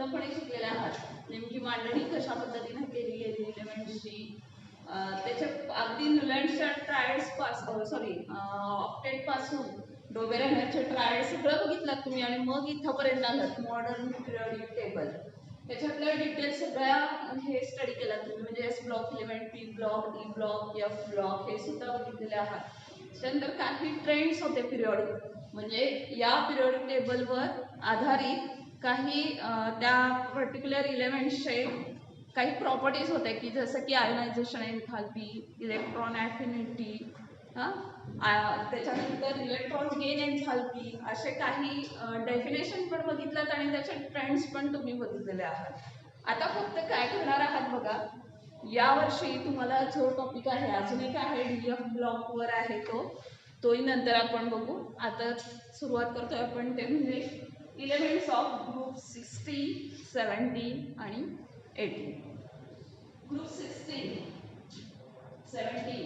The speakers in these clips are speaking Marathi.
पूर्णपणे शिकलेले आहात. नेमकी मांडणी कशा पद्धतीने केली गेली एलिमेंट्सची, त्याच्या अगदी न्यूलँडच्या ट्रायड्स ऑक्टेट पासून डोबेरेनरचे ट्रायड सगळं बघितलात तुम्ही आणि मग इथंपर्यंत आलात मॉडर्न पिरियडिक टेबल. त्याच्यातल्या डिटेल सगळ्या हे स्टडी केला तुम्ही, म्हणजे S block element, P block, E block, F block हे सुद्धा बघितलेले आहात. त्यानंतर काही ट्रेंड्स होते पिरियडिक, म्हणजे या पिरियडिक टेबलवर आधारित काही त्या पर्टिक्युलर एलिमेंट्सचे काही प्रॉपर्टीज होत्या की जसं की आयोनायझेशन एन्थाल्पी, इलेक्ट्रॉन ॲफिनिटी, त्याच्यानंतर इलेक्ट्रॉन गेन एन्थाल्पी, असे काही डेफिनेशन पण बघितलात आणि त्याचे ट्रेंड्स पण तुम्ही बघितलेले आहात. आता फक्त काय करणार आहात बघा, यावर्षी तुम्हाला जो टॉपिक आहे अजून एक आहे DF ब्लॉकवर आहे तोही नंतर आपण बघू. आता सुरुवात करतोय आपण ते म्हणजे एलिमेंट्स ऑफ ग्रुप 16, 17 आणि 18. ग्रुप 16, 17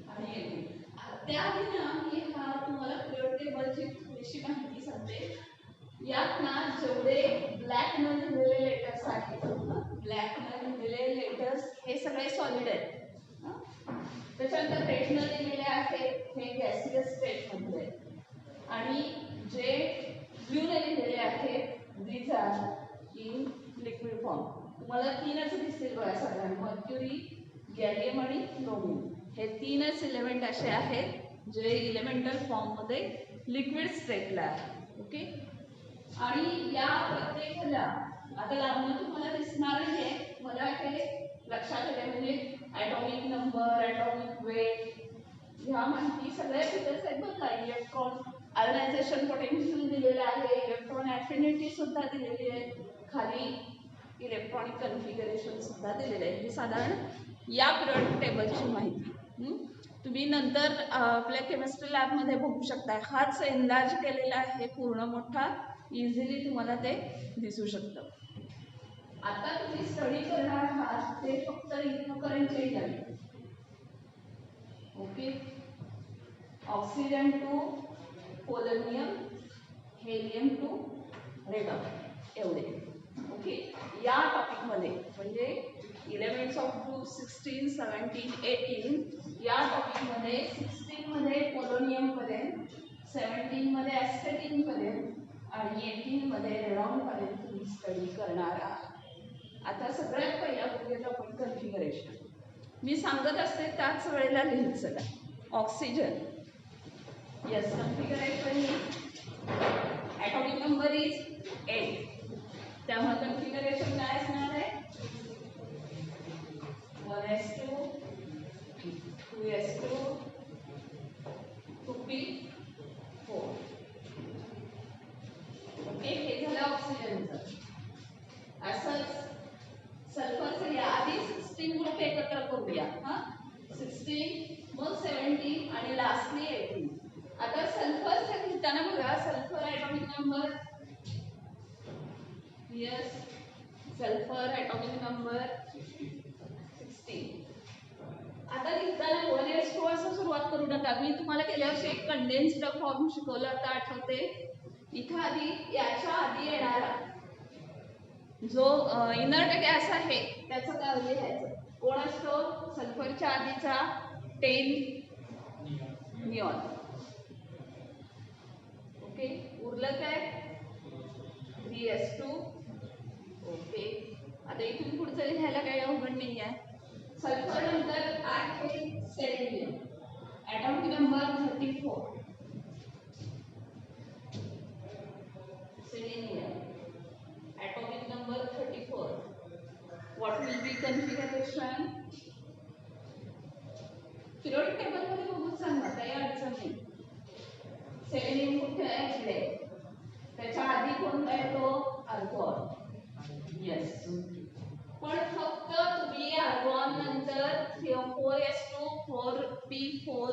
आणि 18. त्याआधी ना मी तुम्हाला पिरियड टेबलची थोडीशी माहिती सांगते. यात ना जेवढे ब्लॅक न लिहिलेले लेटर्स आहेत, ब्लॅक न लिहिलेले लेटर्स हे सगळे सॉलिड आहेत. त्याच्यानंतर रेड न लिहिलेले आहेत हे गॅसियस स्टेटमध्ये आहेत आणि जे ब्ल्यू ने लिहिलेले आहेत these are in liquid form. तुम्हाला तीनच दिसतील बघा सगळ्यांना, मर्क्युरी, गॅलियम आणि ब्रोमिन. हे तीनच एलिमेंट असे आहेत जे इलेमेंटल फॉर्ममध्ये लिक्विड स्टेटला आहे. ओके, आणि या प्रत्येकाला आता लावणं तुम्हाला दिसणार आहे, मला हे लक्षात येते म्हणजे ॲटॉमिक नंबर, ॲटॉमिक वेट, ह्या माहिती सगळ्या डिटेल्स आहेत बघा. इलेक्ट्रॉन आयोनायझेशन पोटेन्शियल दिलेलं आहे, इलेक्ट्रॉन ॲफिनिटी सुद्धा दिलेली आहे, खाली इलेक्ट्रॉनिक कन्फिगरेशन सुद्धा दिलेलं आहे. ही साधारण या पिरियडिक टेबलची माहिती तुम्ही नंतर आपल्या केमिस्ट्री लॅबमध्ये बघू शकता. हाच एनलार्ज केलेला आहे पूर्ण मोठा, इझिली तुम्हाला ते दिसू शकतं. आता तुम्ही स्टडी करणार आहात ते फक्त इथपर्यंतचे element. Okay, oxygen to polonium, helium to radon, एवढे. ओके, या टॉपिकमध्ये म्हणजे एलिमेंट्स ऑफ ग्रुप 16, 17, 18 या टॉपिकमध्ये 16 मध्ये पोलोनियम पर्यंत, 17 मध्ये ॲस्टेटिन पर्यंत आणि 18 मध्ये रेडॉन पर्यंत तुम्ही स्टडी करणार आहात. आता सगळ्यात पहिला बघूयात आपण कन्फिगरेशन. मी सांगत असते त्याच वेळेला लिहित चला. Oxygen, yes, configuration atomic number is 8. त्यामुळे कन्फिगरेशन काय असणार आहे, 1s2, 2s2, 2p4. ओके, हे झालं ऑक्सिजनचं. असंच सल्फरचं या आधी 16 ग्रुप एकत्र करूया. 16, मग 17 आणि लास्टली 18. आता सल्फरचं लिहिताना बघा, sulphur atomic number, yes, sulphur atomic number 16. आता लिहिताना 1s2 असं सुरुवात करू नका. मी तुम्हाला गेल्या वर्षी एक कंडेन्स्ड फॉर्म शिकवला होता, आठवते? इथं आधी याच्या आधी येणारा जो इनर्ट गॅस आहे त्याचं नाव लिहायचं. कोण असतो? सल्फरच्या आधीचा 10 निऑन. ओके, उरलं काय? 3s2. ओके, आता इथून पुढचं लिहायला काही अवघड नाही आहे. सल्फर नंतर आहे selenium, atomic number 34. Selenium, atomic number 34. What will be configuration? Periodic table मध्ये बघून सांगा, काही अडचण नाही. सेलेनियम कुठे आहे? इकडे. त्याच्या आधी कोणता येतो? आर्गॉन. यस, पण फक्त तुम्ही आर्गॉन नंतर 4s2, 4p4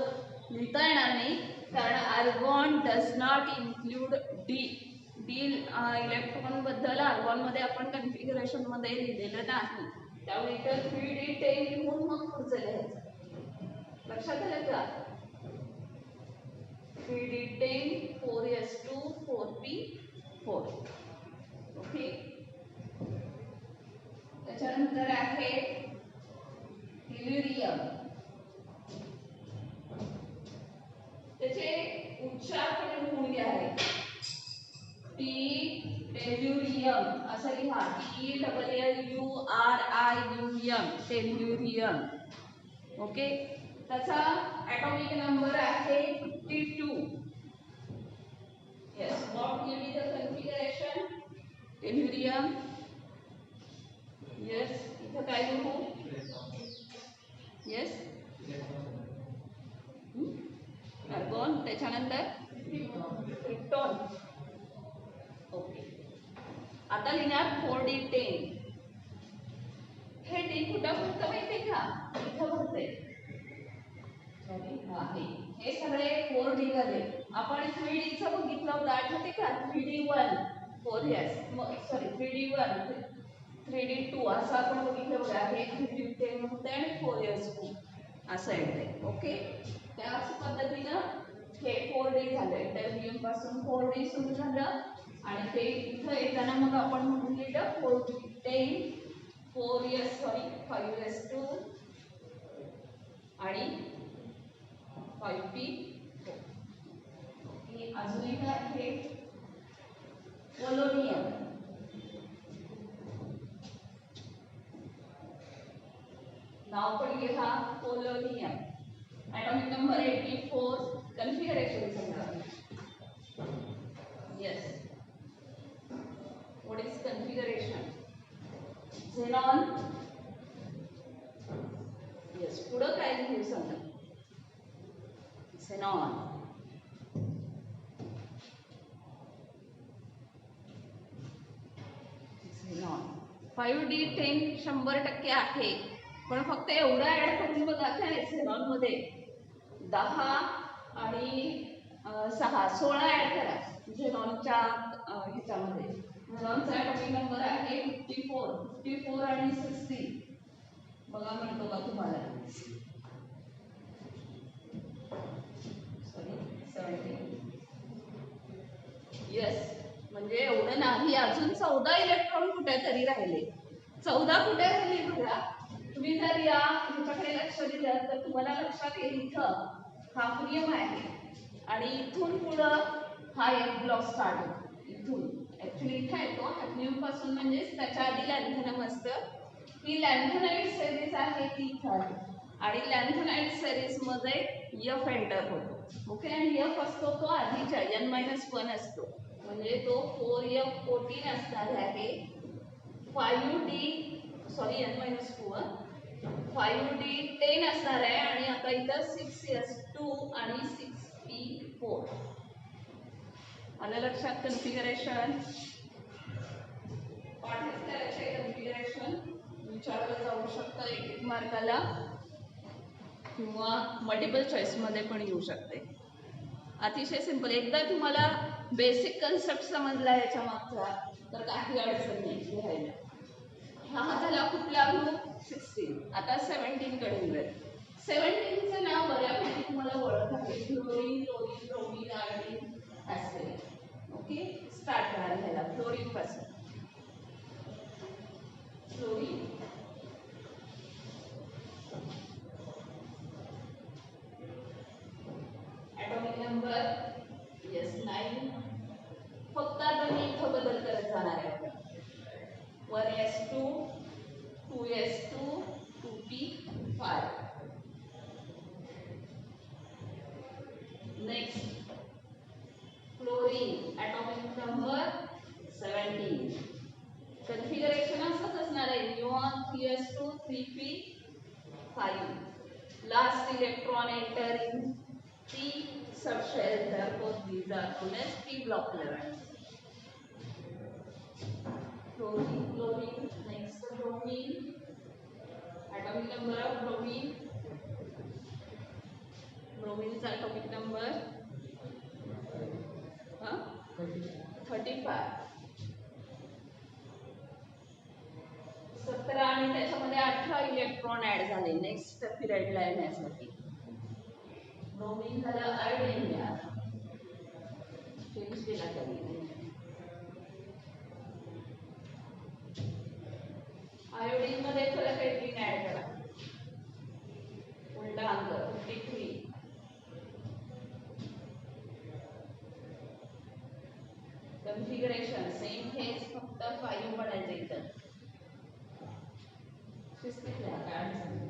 लिहिता येणार नाही, कारण argon does not include D. Electron बद्दल आर्गॉन मध्ये आपण कन्फिगरेशन मध्ये लिहिलेलं नाही. त्यामुळे इतर 3d10 लिहून मग पुढचं लिहायचं. लक्षात आलं का? 3d10, 4s2, 4p4. ओके, त्याच्यानंतर आहे टेल्युरियम. त्याचे उच्चार पण लिहून घ्या. टी टेल्युरियम असं लिहा. TLLURIUM टेल्युरियम. ओके. त्याचा ॲटॉमिक नंबर आहे 52. Yes, what will be the configuration? Tellurium. Yes, इथं काय लिहू? Yes. अर्गॉन. त्याच्यानंतर क्रिप्टॉन. ओके. आता लिहिणार 4D10. हे डी कुठं भरतं माहितीये का? इथं भरते. हे सगळे 4D मध्ये. आपण 3D चं बघितलं होतं, आठवते का? 3D1 4S, sorry 3D1 3D2 असं आपण बघितलं बघा. हे 3D10 होतं आणि 4S2 असं येते. ओके. त्याच पद्धतीनं हे 4D झालं. इंटरव्ह्यू पासून 4D सुरू झालं आणि ते इथं येताना मग आपण म्हणून लिहिलं 4D10 4S सॉरी 5S2 आणि 5P. अजून एक आहे पोलोनियम. नाव पण लिहा पोलोनियम. Atomic number 84. कन्फिगरेशन सांगा. Yes. What is configuration? Xenon. Yes. पुढं काय लिहू सांगा? Xenon. Xenon 5D10 100% आहे. पण फक्त एवढं ऍड करून बघा काय झेनॉन मध्ये 10 आणि 6 16 ऍड करा झेनॉनच्या ह्याच्यामध्ये. झेनॉनचा ॲटॉमिक नंबर आहे 54. 54 आणि 60 बघा म्हणतो का तुम्हाला? यस. म्हणजे एवढं नाही, अजून 14 इलेक्ट्रॉन कुठे तरी राहिले. 14 कुठे राहिले बघा. तुम्ही जर या ह्याच्याकडे लक्ष दिलं तर तुम्हाला लक्षात येईल इथं हा प्रियम आहे आणि इथून पुढं हा एक ब्लॉक स्टार्ट होतो. इथून ऍक्च्युली इथे येतो हॅडमियम पासून, म्हणजेच त्याच्या आधी लॅन्थनम असतं. ही लॅन्थनाइट सिरीज आहे ती इथं आहे आणि लॅन्थनाइट सिरीज मध्ये एफ एंटर होतो. ओके. आणि एफ असतो तो आधीच्या N-1 असतो, म्हणजे तो 4F14 असणार आहे. 5D सॉरी N-2 5D10 असणार आहे आणि आता इथं 6S2 आणि 6P4. आलं लक्षात? कन्फिगरेशन पाठच करायचे. कन्फिगरेशन विचारलं जाऊ शकतं 1 मार्काला किंवा मल्टिपल चॉईस मध्ये पण येऊ शकते. अतिशय सिंपल. एकदा तुम्हाला बेसिक कन्सेप्ट समजला याच्या मागचा तर काही अडचण नाही लिहायला. हा झाला कुठला ग्रुप? 16. आता 17 कडे येऊया. 17 चं नाव बऱ्यापैकी तुम्हाला ओळख आहे. Fluorine, chlorine, bromine, iodine, acid. Okay. Start करा लिहायला फ्लोरीन पासून. Fluorine atomic number yes 9. फक्त आता मी इथं बदल करत जाणार आहे. 1S2 2S2 2P5. Next chlorine atomic number 17. Configuration असंच असणार आहे. Neon 3S2 3P5. Last electron enter in P subshell, therefore these are known as P block elements. Chlorine, chlorine, next bromine. Atomic number of bromine. Bromine's atomic number 35. 17 आणि त्याच्यामध्ये 18 इलेक्ट्रॉन ऍड झाले नेक्स्ट पिरियडला येण्यासाठी. ब्रोमीन झालं आयोडीन. या चेंज केला त्यांनी. आयोडीन कन्फिगरेशन सेम हेच फक्त 5 बनायचं इथं शिस्तीतल्या काय अडचण नाही.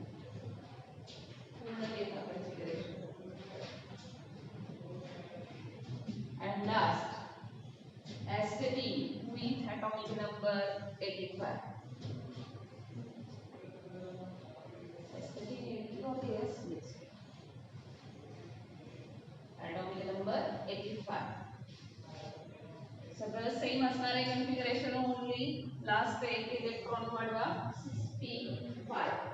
पूर्ण केलं configuration. And last, astatine with atomic number 85. Astatine 80 or yes, yes. Atomic number 85. सगळं सेम असणार आहे कन्फिगरेशन ओनली लास्ट एक इलेक्ट्रॉन वाढवा 65.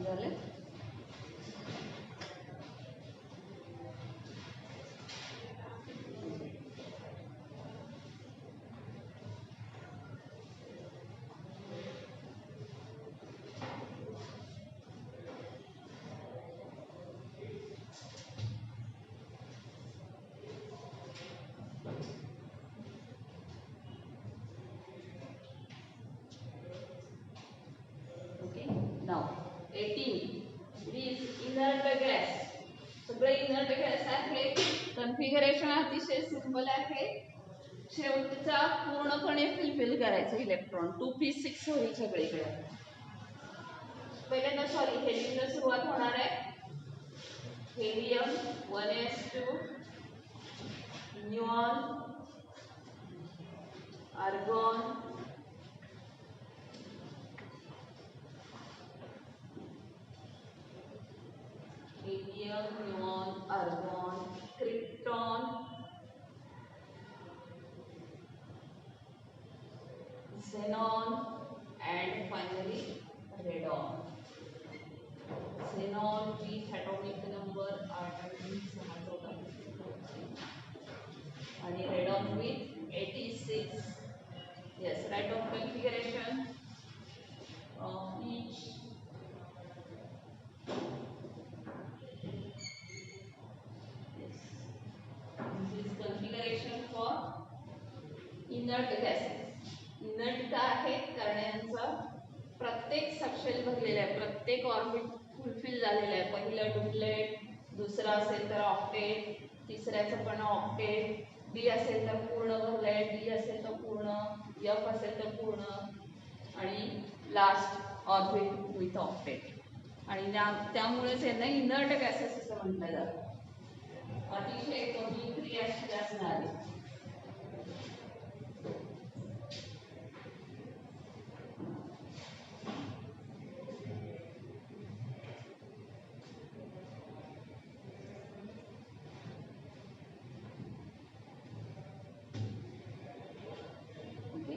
झाले Now, 18. It is inert gas. सगळे inert gas आहे. कन्फिगरेशन अतिशय सिंपल आहे. शेवटचा पूर्णपणे फिल करायचं इलेक्ट्रॉन 2p6 होईल सगळीकडे. पहिल्यांदा सॉरी हेलियम सुरुवात होणार आहे. Helium 1s2 neon argon helium, neon, argon, krypton, xenon, and finally radon. Xenon with atomic number 8 and radon with 86. Yes, write down configuration of each. Configuration for inert gases. Inert का आहे कारण यांचा प्रत्येक सबशेल भरलेला आहे, प्रत्येक ऑर्बिट फुलफिल झालेला आहे. पहिलं डुप्लेट, दुसरा असेल तर ऑक्टेट, तिसऱ्याचं पण ऑक्टेट, डी असेल तर पूर्ण भरलंय, डी असेल तर पूर्ण, एफ असेल तर पूर्ण आणि लास्ट ऑर्बिट विथ ऑक्टेट. आणि त्यामुळेच यांना इनर्ट गॅसेस असं म्हटलं जातं. अतिशय कमी क्रियाशील असणारे.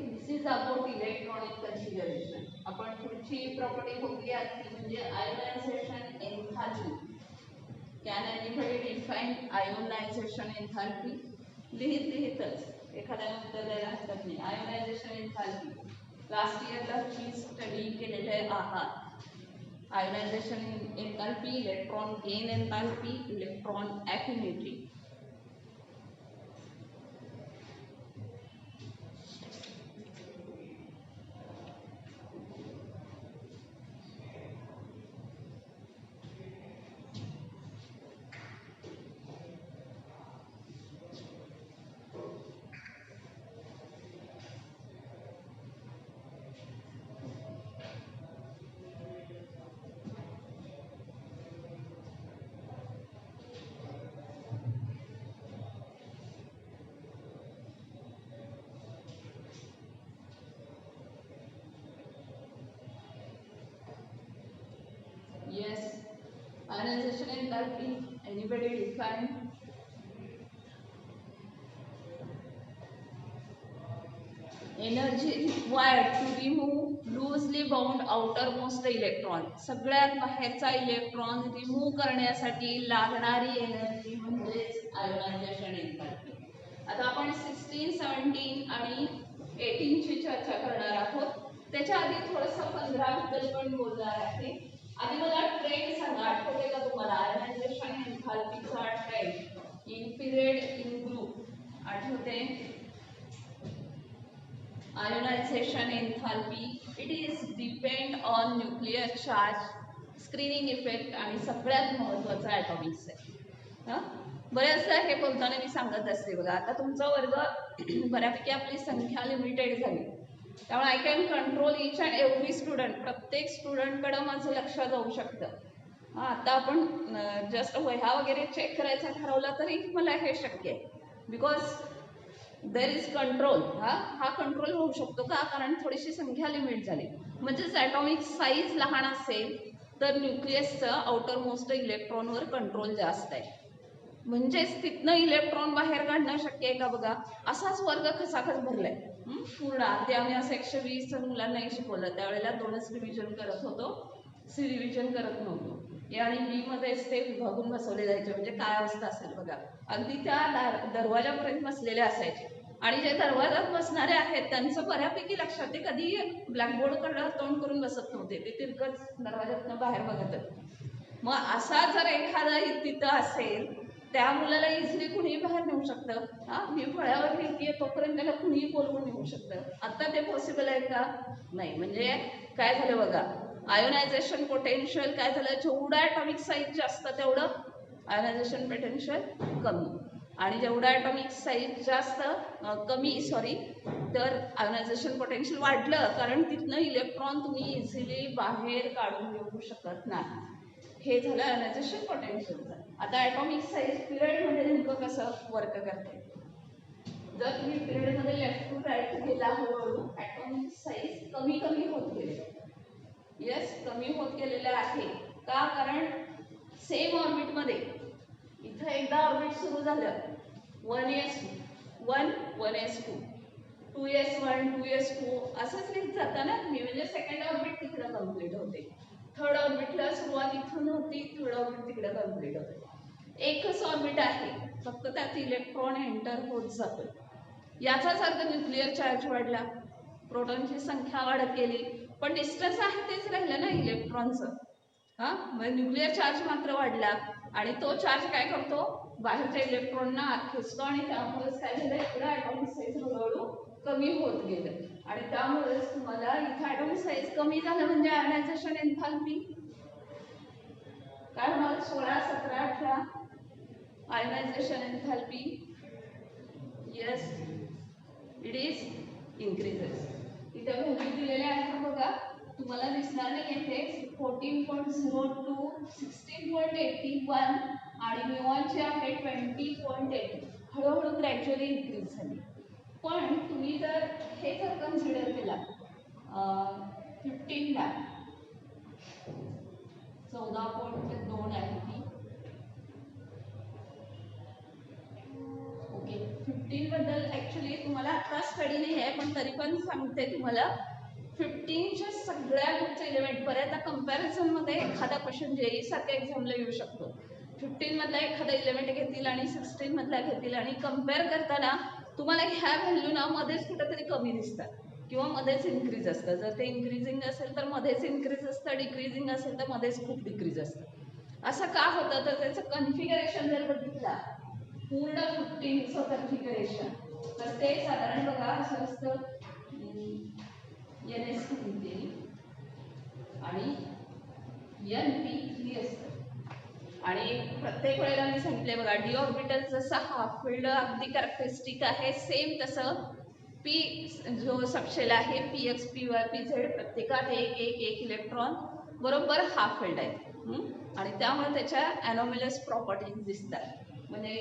This is about electronic configuration. आपण पुढची प्रॉपर्टी बघूया ती म्हणजे ionization enthalpy. Can anybody define ionization enthalpy? लिहितच एखाद्याला उत्तर द्यायला हरकत नाही. आयोनायझेशन एन्थाल्पी लास्ट इयरला तुम्ही स्टडी केलेले आहात. Ionization enthalpy, electron gain enthalpy, electron affinity. Yes, ionization enthalpy. Anybody define? Energy required to remove loosely bound outermost electron. सगळ्यात बाहेरचा इलेक्ट्रॉन रिमूव्ह करण्यासाठी लागणारी एनर्जी म्हणजेच आयोनायझेशन एन्थाल्पी. आता आपण 16, 17 आणि 18 ची चर्चा करणार आहोत. त्याच्या आधी थोडंसं 15 बद्दल पण बोलणार आहे. आधी मला ट्रेंड सांगा, आठवते का तुम्हाला आयोनायझेशन एन्थाल्पीचा trend in period in group आठवते? Ionization enthalpy, it is depend on nuclear charge, screening effect आणि सगळ्यात महत्त्वाचा ॲटॉमिक्स आहे. बऱ्याचदा हे बोलताना मी सांगत असते बघा, आता तुमचा वर्ग बऱ्यापैकी आपली संख्या लिमिटेड झाली, त्यामुळे I can control each and every student. प्रत्येक स्टुडंटकडं माझं लक्ष जाऊ शकतं. आता आपण जस्ट वह्या वगैरे चेक करायचा ठरवला तरी मला हे शक्य आहे, बिकॉज देर इज कंट्रोल. हा कंट्रोल होऊ शकतो का, कारण थोडीशी संख्या लिमिट झाली. म्हणजेच ॲटॉमिक साईज लहान असेल तर न्यूक्लियसचं आउटर मोस्ट इलेक्ट्रॉनवर कंट्रोल जास्त आहे. म्हणजेच तिथनं इलेक्ट्रॉन बाहेर काढणं शक्य आहे का बघा. असाच वर्ग खसाखस भरलाय पूर्ण. ते आम्ही असं 120 मुलांनाही शिकवलं. त्यावेळेला 2च डिव्हिजन करत होतो, सी डिव्हिजन करत नव्हतो. ए आणि बी मध्येच ते विभागून बसवले जायचे. म्हणजे काय अवस्था असेल बघा. अगदी त्या दरवाजापर्यंत बसलेले असायचे. आणि जे दरवाजात बसणारे आहेत त्यांचं बऱ्यापैकी लक्षात, ते कधी ब्लॅकबोर्डकडे तोंड करून बसत नव्हते, ते तिरकच दरवाजातनं बाहेर बघत. मग असा जर एखादा तिथं असेल, त्या मुलाला इझिली कुणीही बाहेर नेऊ शकतं. मी फळ्यावर लिहितीये तोपर्यंत त्याला कुणीही बोलवून नेऊ शकतं. आता ते पॉसिबल आहे का, नाही. म्हणजे काय झालं बघा, आयोनायझेशन पोटेन्शियल काय झालं, जेवढं ॲटॉमिक साईज जास्त तेवढं आयोनायझेशन पोटेन्शियल कमी, आणि जेवढं ॲटॉमिक साईज जास्त कमी तर आयोनायझेशन पोटेन्शियल वाढलं, कारण तिथनं इलेक्ट्रॉन तुम्ही इझिली बाहेर काढून घेऊ शकत नाही. हे झालं आयोनायझेशन पोटेन्शियलचं. आता ॲटॉमिक साईज पिरियडमध्ये नेमकं कसं वर्क करते. जर तुम्ही पिरियडमध्ये लेफ्ट टू राईट गेला हळूहळू ॲटॉमिक साईज कमी कमी होत गेले. येस, कमी होत गेलेलं आहे का, कारण सेम ऑर्बिटमध्ये इथं एकदा ऑर्बिट सुरू झालं 1s1 1s2 2s1 2s2 असंच लिहित जातं ना तुम्ही. म्हणजे सेकंड ऑर्बिट तिकडं कम्प्लीट होते, थर्ड ऑर्बिटला सुरुवात इथून होती, थर्ड ऑर्बिट तिकडे कम्प्लीट होते. एकच ऑर्बिट आहे, फक्त त्यात इलेक्ट्रॉन एंटर होत जातो. याचाच अर्थ न्यूक्लिअर चार्ज वाढला, प्रोटॉनची संख्या वाढत गेली, पण डिस्टन्स आहे तेच राहिलं ना इलेक्ट्रॉनचं. म्हणजे न्यूक्लिअर चार्ज मात्र वाढला, आणि तो चार्ज काय करतो, बाहेरच्या इलेक्ट्रॉनना आत खेचतो, आणि त्यामुळेच काय झालं, इकडे ॲटॉमिक साईज हळूहळू कमी होत गेलं. आणि त्यामुळेच तुम्हाला इथं ॲटॉमिक साईज कमी झालं म्हणजे आयोनायझेशन एन्थाल्पी काय होणार, 16 17 18 ionization enthalpy. Yes, it is increases. इथे व्हॅल्यू दिलेल्या आहेत बघा, तुम्हाला दिसणार नाही येथे 14.02 16.81 आणि म्युऑनची आहे 20.80. हळूहळू ग्रॅज्युअली इन्क्रीज झाली. पण तुम्ही जर हे जर कन्सिडर केला 15ला 14.2 आहे ती. ओके, 15 बद्दल ऍक्च्युली तुम्हाला आता स्टडी नाही आहे, पण तरी पण सांगते तुम्हाला. 15च्या सगळ्या ग्रुपचे एलिमेंट बऱ्याचदा कम्पॅरिझन मध्ये एखादा क्वेश्चन जेई सारख्या एक्झामला येऊ शकतो. 15 मधला एखादा एलिमेंट घेतील आणि 16 मधला घेतील, आणि कम्पेअर करताना तुम्हाला ह्या व्हॅल्यू ना मध्येच कुठेतरी कमी दिसतात किंवा मध्येच इन्क्रीज असतं. जर ते इन्क्रीजिंग असेल तर मध्येच इन्क्रीज असतं, डिक्रीजिंग असेल तर मध्येच खूप डिक्रीज असतं. असं का होतं, तर त्याचं कन्फिगरेशन जर बघितला पूर्ण 15चं कन्फिगरेशन, तर ते साधारण बघा असं असतं, NS3 आणि NP3 असतं. आणि प्रत्येक वेळेला मी सांगितले बघा, डी ऑर्बिटल जसा हाफ फिल्ड अगदी कॅरेक्टरिस्टिक आहे, सेम तसं पी जो सबशेल आहे PX PY PZ प्रत्येकात एक एक एक इलेक्ट्रॉन बरोबर हाफ फिल्ड आहे. आणि त्यामुळे त्याच्या ॲनोमलस प्रॉपर्टीज दिसतात. म्हणजे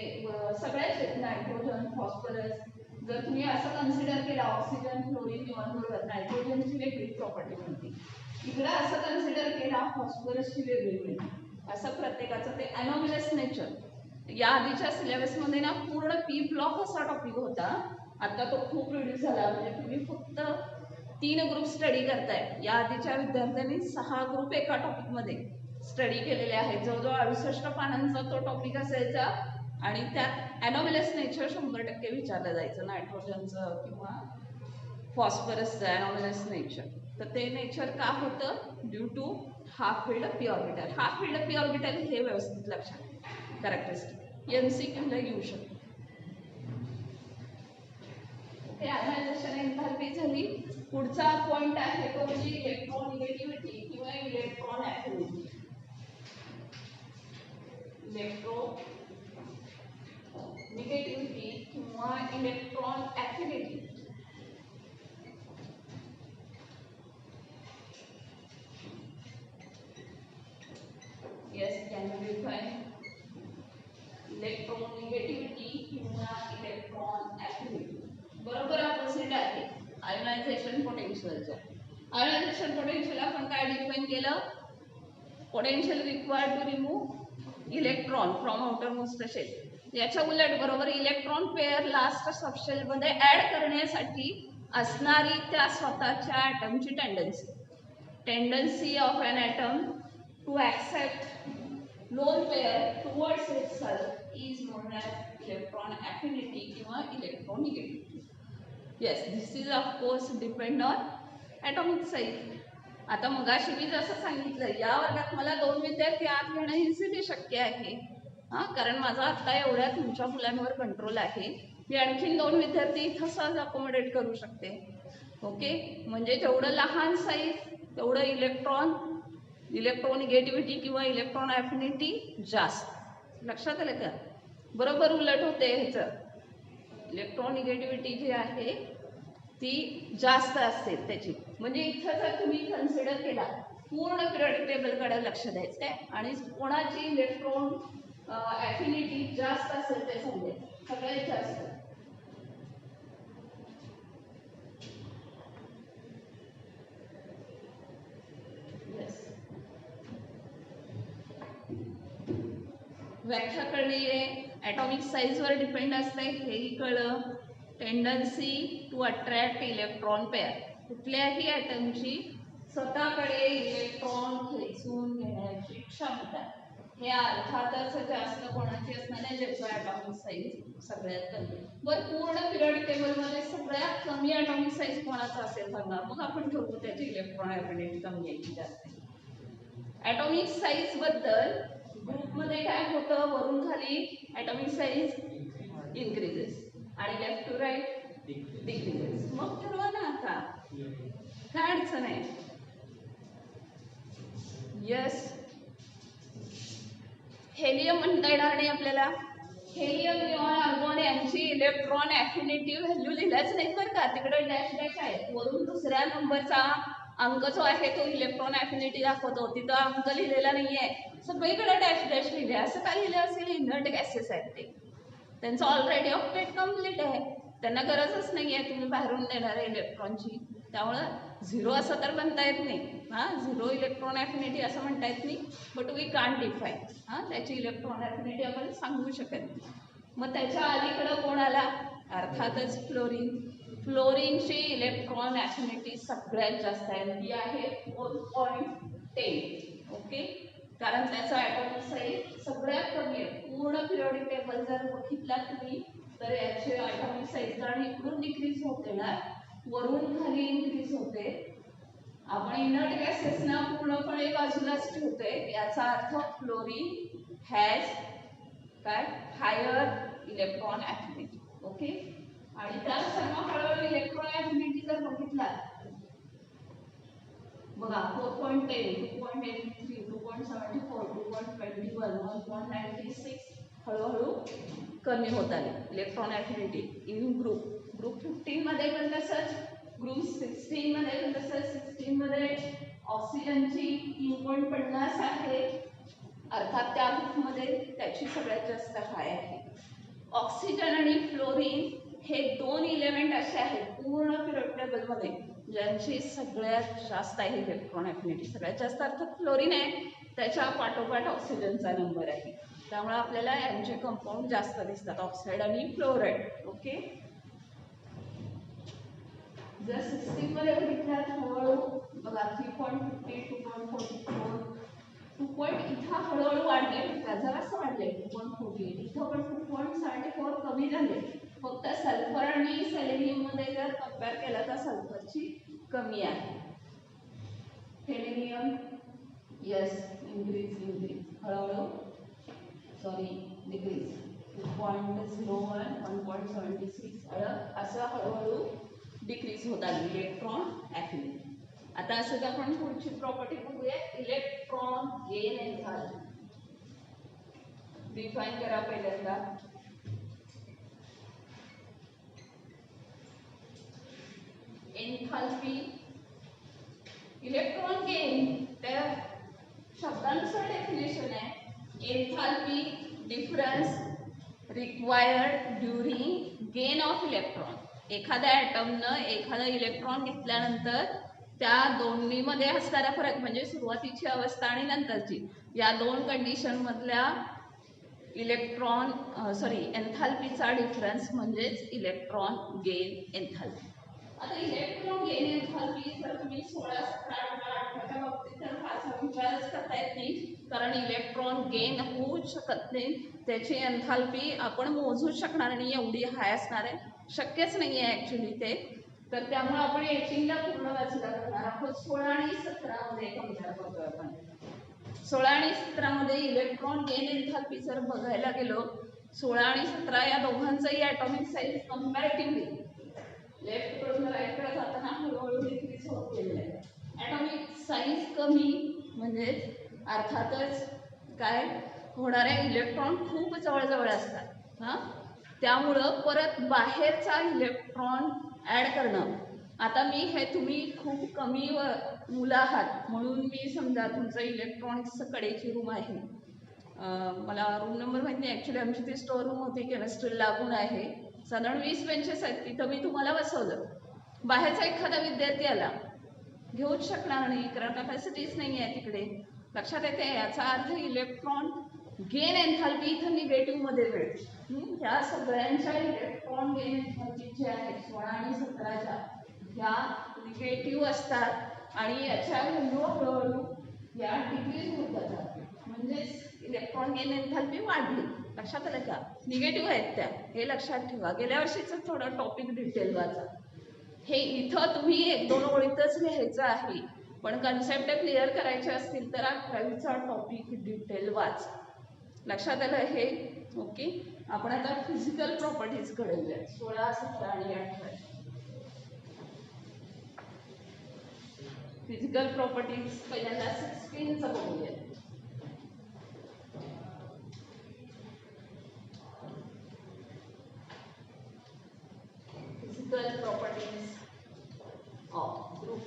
सगळ्याच आहेत, नायट्रोजन फॉस्फरस. जर तुम्ही असं कन्सिडर केला ऑक्सिजन फ्लोरीन निऑन बरोबर, नायट्रोजनची वेगळी प्रॉपर्टी मिळते. इकडं असं कन्सिडर केला फॉस्फरसची वेगळी मिळते. असं प्रत्येकाचं ते ॲनोमलस नेचर. या आधीच्या सिलेबसमध्ये ना पूर्ण पी ब्लॉक असा टॉपिक होता, आता तो खूप रिड्यूस झाला. म्हणजे तुम्ही फक्त 3 ग्रुप स्टडी करताय. या आधीच्या विद्यार्थ्यांनी 6 ग्रुप एका टॉपिकमध्ये स्टडी केलेले आहेत. जवळजवळ 68 पानांचा तो टॉपिक असायचा, आणि त्यात ॲनोमलस नेचर 100% विचारलं जायचं, नायट्रोजनचं किंवा फॉस्फरसचं ॲनोमलस नेचर. तर ते नेचर का होतं, due to half filled p orbital. Half filled p orbital हे व्यवस्थित लक्षात कॅरेक्टरिस्टिक MCQ ला येऊ शकतो. ओके, आयनायझेशन एन्थॅल्पी झाली. पुढचा पॉइंट आहे तो म्हणजे इलेक्ट्रोनिगेटिव्हिटी किंवा इलेक्ट्रॉन ऍफिनिटी. इलेक्ट्रोनिगेटिव्हिटी किंवा electron affinity. Yes, can you define electronegativity किंवा इलेक्ट्रॉन ऍफिनिटी? बरोबर अपोजिट आहे आयोनायझेशन पोटेन्शियलच्या. आयोनायझेशन पोटेन्शियल आपण काय डिफाइन केलं? Potential required to remove electron from outermost shell. याच्या उलट बरोबर इलेक्ट्रॉन पेअर लास्ट सबशेल मध्ये ऍड करण्यासाठी असणारी त्या स्वतःच्या ऍटमची tendency of an atom to accept lone pair towards itself is known as electron affinity किंवा electronegativity. Yes, this is of course depend on atomic size. आता मगाशी मी जसं सांगितलं या वर्गात मला 2 विद्यार्थी आत घेणं इझिली शक्य आहे, कारण माझा आता एवढ्या तुमच्या मुलांवर कंट्रोल आहे. मी आणखीन 2 विद्यार्थी इथं सहज अकोमोडेट करू शकते. ओके, म्हणजे जेवढं लहान साईज तेवढं इलेक्ट्रोनिगेटिव्हिटी किंवा इलेक्ट्रॉन ऍफिनिटी जास्त. लक्षात आलं का? बरोबर उलट होते ह्याचं. इलेक्ट्रोनिगेटिव्हिटी जी आहे ती जास्त असते त्याची. म्हणजे इथं जर तुम्ही कन्सिडर केला पूर्ण पिरियडिक टेबल कडे लक्ष द्यायचं आहे आणि कोणाची इलेक्ट्रॉन ऍफिनिटी जास्त असेल ते समजेल, सगळ्यात जास्त. व्याख्या कळली आहे. ॲटॉमिक साईजवर डिपेंड असते हेही कळलं. Tendency to attract electron pair, कुठल्याही ॲटमची स्वतःकडे इलेक्ट्रॉन खेचून घेण्याची क्षमता. हे अर्थातच जास्त कोणाची असणार आहे ज्याचं ॲटॉमिक साईज सगळ्यात कमी. बरं, पूर्ण पिरियडिक टेबलमध्ये सगळ्यात कमी ॲटॉमिक साईज कोणाचा असेल सांगा, मग आपण ठरवू त्याची इलेक्ट्रॉन ऍफिनिटी कमी आहे की जास्त आहे. ॲटॉमिक साईज बद्दल ग्रुपमध्ये काय होतं, वरून खाली ॲटॉमिक साईज इन्क्रीजेस आणि लेफ्ट टू राईट डिक्रीजेस. मग ठरवा ना आता, काय अडचण आहे? यस, हेलियम म्हणता येणार नाही आपल्याला. हेलियम, निऑन, आर्गॉन यांची इलेक्ट्रॉन ऍफिनिटी व्हॅल्यू लिहिल्याच नाही बरं का, तिकडे डॅश डॅश आहे. वरून दुसऱ्या नंबरचा अंक जो आहे तो इलेक्ट्रॉन ऍफिनिटी दाखवतो, तिथं अंक लिहिलेला नाहीये, सगळीकडे डॅश डॅश लिहिले. असं का लिहिलं असेल? इनर्ट गॅसेस आहेत ते, त्यांचं ऑलरेडी ऑक्टेट कम्प्लीट आहे, त्यांना गरजच नाही आहे तुम्ही बाहेरून देणाऱ्या इलेक्ट्रॉनची. त्यामुळं झिरो असं तर म्हणता येत नाही. झिरो इलेक्ट्रॉन ऍफिनिटी असं म्हणता येत नाही, बट वी कांट डिफाईन. त्याची इलेक्ट्रॉन ऍफिनिटी आपण सांगू शकत नाही. मग त्याच्या अलीकडं कोण आला? अर्थातच फ्लोरीन. फ्लोरीनची इलेक्ट्रॉन ऍफिनिटी सगळ्यात जास्त आहे, ती आहे 4.10. ओके, कारण त्याचा ॲटॉमिक साईज सगळ्यात कमी आहे. पूर्ण पिरियडिक टेबल जर बघितला तुम्ही तर याचे ॲटॉमिक साईज आणि इकडून डिक्रीज होते ना, वरून खाली इन्क्रीज होते. आपण इनर्ट गॅसेसना पूर्णपणे बाजूलाच ठेवतोय, याचा अर्थ फ्लोरीन हॅज काय हायर इलेक्ट्रॉन ऍफिनिटी. ओके, आणि त्यानुसार मग हळूहळू इलेक्ट्रॉन ऍफिनिटी जर बघितला बघा, 4.10, 2.83, 2.74, 2.21, 1.96 हळूहळू कमी होत आली इलेक्ट्रॉन ऍफिनिटी इन ग्रुप 15 मध्ये पण तसंच, ग्रुप 16 मध्ये पण तसंच. 16 मध्ये ऑक्सिजनची 3.50 आहे, अर्थात त्या ग्रुपमध्ये त्याची सगळ्यात जास्त हाय आहे. ऑक्सिजन आणि फ्लोरीन हे 2 इलेमेंट असे आहेत पूर्ण पिरियडिक टेबलमध्ये ज्यांची सगळ्यात जास्त आहे इलेक्ट्रॉन ऍफिनिटी. सगळ्यात जास्त अर्थात फ्लोरीन आहे, त्याच्या पाठोपाठ ऑक्सिजनचा नंबर आहे. त्यामुळे आपल्याला यांचे कंपाऊंड जास्त दिसतात, ऑक्साईड आणि फ्लोराईड. ओके, जर 16 मध्ये बघितल्यात हळूहळू बघा 3.50, 2.44, 2. इथं हळूहळू वाढले, जरासं वाढले 2.48, इथं पण 2.74 कमी झाले. फक्त सल्फर आणि सेलेनियम मध्ये जर कंपेअर केला तर सल्फरची कमी आहे. सेलेनियम यस इन्क्रीज हळूहळू डिक्रीज. 2.01 1.76 असं हळूहळू डिक्रीज होतात इलेक्ट्रॉन ॲफिनिटी. आता असं आपण पुढची प्रॉपर्टी बघूया, इलेक्ट्रॉन गेन एन्थाल्पी. डिफाइन करा पहिल्यांदा. एन्थाल्पी इलेक्ट्रॉन गेन त्या शब्दानुसार डेफिनेशन आहे, enthalpy difference required during gain of electron. एखाद्या ॲटमनं एखादा इलेक्ट्रॉन घेतल्यानंतर त्या दोन्हीमध्ये असणारा फरक म्हणजे सुरुवातीची अवस्था आणि नंतरची या दोन कंडिशन मधल्या इलेक्ट्रॉन एन्थाल्पीचा डिफरन्स म्हणजेच इलेक्ट्रॉन गेन एन्थाल्पी. आता इलेक्ट्रॉन गेन एन्थाल्पी जर तुम्ही 16, 17, 18च्या बाबतीत तर फारसा विचारच करता येत नाही, कारण इलेक्ट्रॉन गेन होऊच शकत नाही. त्याची एन्थाल्पी आपण मोजूच शकणार नाही, एवढी हाय असणार आहे, शक्यच नाही आहे ॲक्च्युली ते. तर त्यामुळे आपण 18ला पूर्ण वाचला करणार आहोत. 16 आणि 17 मध्ये कम्पेअर करतोय आपण. 16 आणि 17 मध्ये इलेक्ट्रॉन गेन एन्थाल्पी जर बघायला गेलो, 16 आणि 17 या दोघांचंही ॲटॉमिक साईज कंपॅरेटिव्हली लेफ्ट कडून राईट कडे जाताना हळूहळू डिक्रीज होत गेलेलं आहे. ॲटॉमिक साईज कमी म्हणजे अर्थातच काय होणारे इलेक्ट्रॉन खूप जवळजवळ असतात हां. त्यामुळं परत बाहेरचा इलेक्ट्रॉन ॲड करणं. आता मी हे तुम्ही खूप कमी मुलं आहात म्हणून मी समजा तुमचं इलेक्ट्रॉनिक्सचं कडेची रूम आहे, मला रूम नंबर माहिती नाही ॲक्च्युली, आमची ती स्टोर रूम होती केमिस्ट्री लागून आहे, साधारण 20 बेंचेस आहेत, तिथं मी तुम्हाला बसवलं. बाहेरचा एखादा विद्यार्थी आला घेऊच शकणार नाही, कारण कॅपॅसिटीच नाही आहे तिकडे. लक्षात येते, याचा अर्थ इलेक्ट्रॉन गेन एन्थाल्पी इथं निगेटिव्ह मध्ये मिळते. ह्या सगळ्यांच्या इलेक्ट्रॉन गेन एन्थाल्पी जे आहेत 16 आणि 17च्या ह्या निगेटिव्ह असतात आणि याच्या व्हॅल्यू हळूहळू या डिक्रीज होत जातात, म्हणजेच इलेक्ट्रॉन गेन एन्थाल्पी वाढली. लक्षात आलं का? निगेटिव्ह आहेत त्या, हे लक्षात ठेवा. गेल्या वर्षीचं थोडं टॉपिक डिटेल वाचा. हे इथं तुम्ही 1-2 ओळीतच लिहायचं आहे, पण कन्सेप्ट क्लिअर करायचे असतील तर 11वीचा टॉपिक डिटेल वाच. लक्षात आलं हे? ओके. आपण आता फिजिकल प्रॉपर्टीज कडे जाऊया, 16, 17 आणि 18. फिजिकल प्रॉपर्टीज पहिल्यांदा 16चं बघूया. फिजिकल प्रॉपर्टीज ऑफ ग्रुप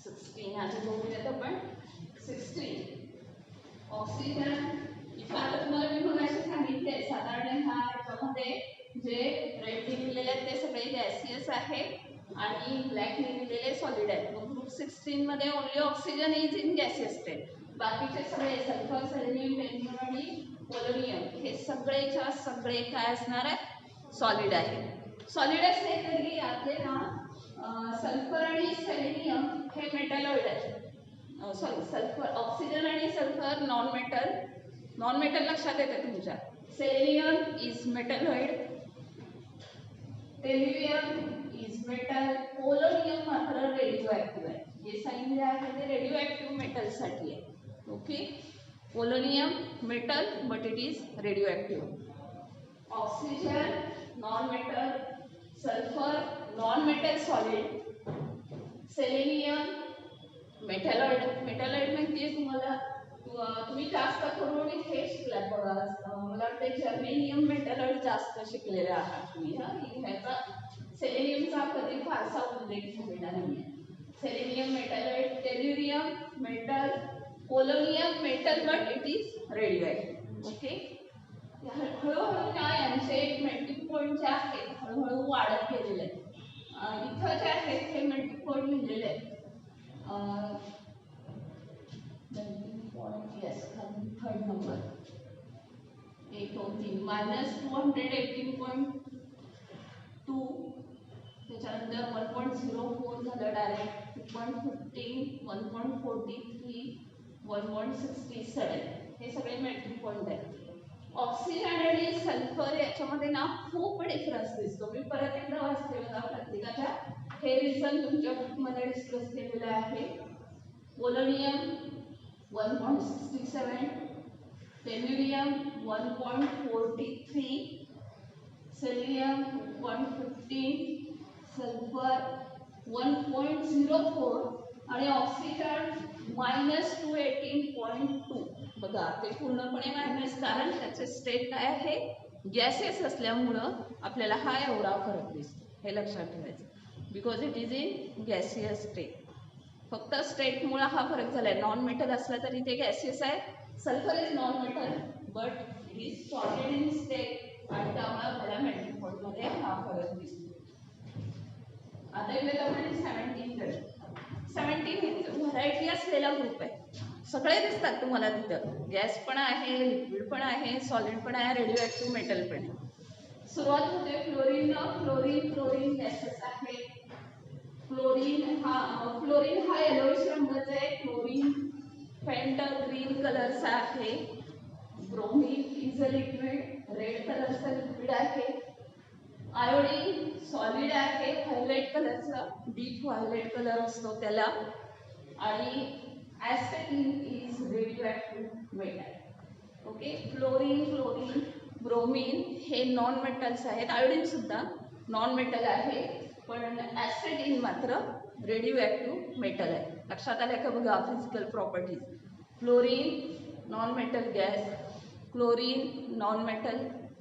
16 आधी बघूयात आपण. 16 ऑक्सिजन. इथं आता तुम्हाला मी मगाशी सांगितले साधारण ह्या याच्यामध्ये जे रेड लिहिलेले आहेत ते सगळे गॅसियस आहेत आणि ब्लॅक लिहिलेले सॉलिड आहेत. मग ग्रुप 16 मध्ये only oxygen is in gaseous state, बाकीचे सगळे सल्फर, सेलेनियम, बेरिलियम आणि पोलोनियम हे सगळेच्या सगळे काय असणार आहे? सॉलिड आहे. सॉलिड असले तरी यातले ना सल्फर आणि सेलेनियम हे मेटॅलॉइड आहेत. सल्फर, ऑक्सिजन आणि सल्फर नॉन मेटल लक्षात येते तुमच्या. Selenium is metalloid, tellurium is metal, polonium मात्र रेडिओ ऍक्टिव्ह आहे. हे साइन जे आहे ते रेडिओ ऍक्टिव्ह मेटल साठी आहे. Okay. Polonium metal but it is radioactive. Oxygen non metal, sulphur non metal solid, selenium metalloid. Metalloid माहिती तुम्हाला, तुम्ही जास्त करून हे शिकलात बघा, मला वाटतं जर्मेनियम मेटॅलॉइड जास्त शिकलेले आहात तुम्ही. ह्याचा सेलेनियमचा कधी फारसा उल्लेख झालेला नाही. Selenium metalloid, tellurium metal, polonium metal but it is radioactive. Okay. हळूहळू ना यांचे मेल्टिंग पॉईंट जे आहेत हळूहळू वाढत गेलेले आहेत. इथं जे आहेत हे मेल्टिंग पॉईंट लिहिलेले आहेत. थर्ड नंबर 1, 2, 3 -218.2, त्याच्यानंतर 1.04 झालं डायरेक्ट, 2.15, 1.43, 1.67 हे सगळे मेल्टिंग पॉईंट आहेत. ऑक्सिजन आणि सल्फर याच्यामध्ये ना खूप डिफरन्स दिसतो. मी परत एकदा वाचते बघा प्रत्येकाच्या. हे रिझन तुमच्या बुकमध्ये डिस्कस केलेलं आहे. पोलोनियम 1.67, टेल्युरियम 1.43, सेलियम 115, सल्फर 1.04 आणि ऑक्सिजन -218.2. बघा ते पूर्णपणे मायनस, कारण त्याचे स्टेट काय आहे, गॅसेस असल्यामुळं आपल्याला हा एवढा फरक दिसतो. हे लक्षात ठेवायचं, because it is in gaseous state. फक्त स्टेटमुळे हा फरक झालाय. नॉन मेटल असला तरी ते गॅसियस आहे. Sulphur is non metal but it is solid in state, आणि त्यामुळे आपल्याला मेल्टिंग पॉइंट मध्ये हा फरक दिसतो. आता इकडे आपण 17 व्हरायटी असलेला ग्रुप आहे. सगळे दिसतात तुम्हाला तिथं. गॅस पण आहे, लिक्विड पण आहे, सॉलिड पण आहे, रेडिओ ऍक्टिव्ह मेटल पण आहे. सुरुवात होते फ्लोरीन. फ्लोरीन गॅसेस आहे. फ्लोरीन हा येलोइश रंगाचा आहे. फ्लोरीन फेंट ग्रीन कलरचा आहे. Bromine is a liquid, red कलरचा लिक्विड आहे. आयोडीन सॉलिड आहे, व्हायलेट कलरचा, डीप व्हायलेट कलर असतो त्याला. आणि astatine is radioactive metal. Okay, fluorine, bromine हे नॉन मेटल्स आहेत. आयोडीन सुद्धा नॉन मेटल आहे, पण ऍस्टेटिन मात्र रेडिओ ऍक्टिव्ह मेटल आहे. लक्षात आलं का बघा physical properties. Fluorine non metal gas, chlorine non metal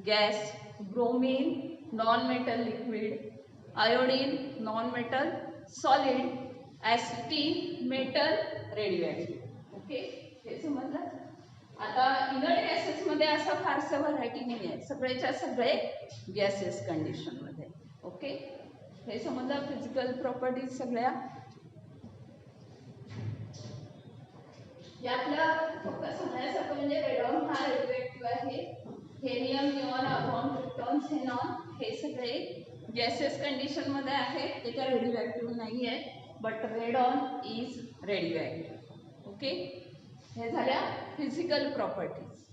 gas, bromine non metal liquid, iodine non metal solid, astatine metal radioactive. Okay, हे समजलं. आता इनर्ट गॅसेस मध्ये असं फारसं व्हरायटी नाही आहे. सगळेच्या सगळे गॅसेस कंडिशन मध्ये. ओके, हे समजलं फिजिकल प्रॉपर्टीज सगळ्या. यातलं फक्त सांगण्यासारखं म्हणजे रेडॉन हा रेडिओ आहे. Helium, neon, argon, krypton, xenon हे सगळे गॅसेस कंडिशन मध्ये आहेत. ते काय रेडिओ ऍक्टिव्ह नाही आहे, but radon is radioactive. Okay, हे झाल्या फिजिकल प्रॉपर्टीज.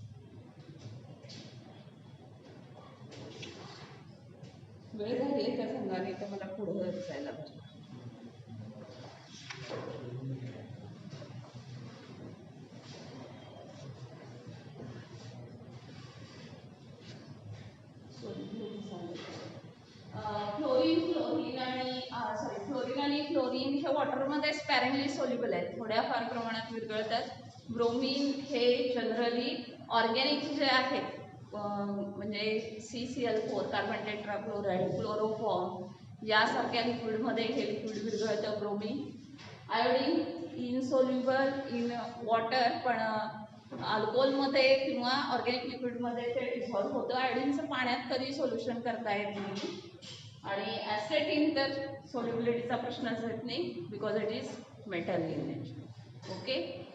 वेळ झाली आहे का सांगा, नाही तर मला पुढे जायला पाहिजे. फ्लोरीन हे वॉटरमध्ये स्पॅरिंगली सोल्युबल आहेत, थोड्याफार प्रमाणात विरघळतात. ब्रोमीन हे जनरली ऑर्गॅनिक जे आहेत, म्हणजे CCl4 कार्बन टेट्राक्लोराइड, क्लोरोफॉर्म यासारख्या लिक्विडमध्ये हे लिक्विड विरघळतं bromine. Iodine insoluble in water, पण अल्कोहोलमध्ये किंवा ऑर्गॅनिक लिक्विडमध्ये ते डिझॉल्व्ह होतं. आयोडीनचं पाण्यात कधी सोल्युशन करता येत नाही. आणि ऍस्टेटिन तर सोल्युबिलिटीचा प्रश्नच येत नाही, because it is metal in nature. Okay.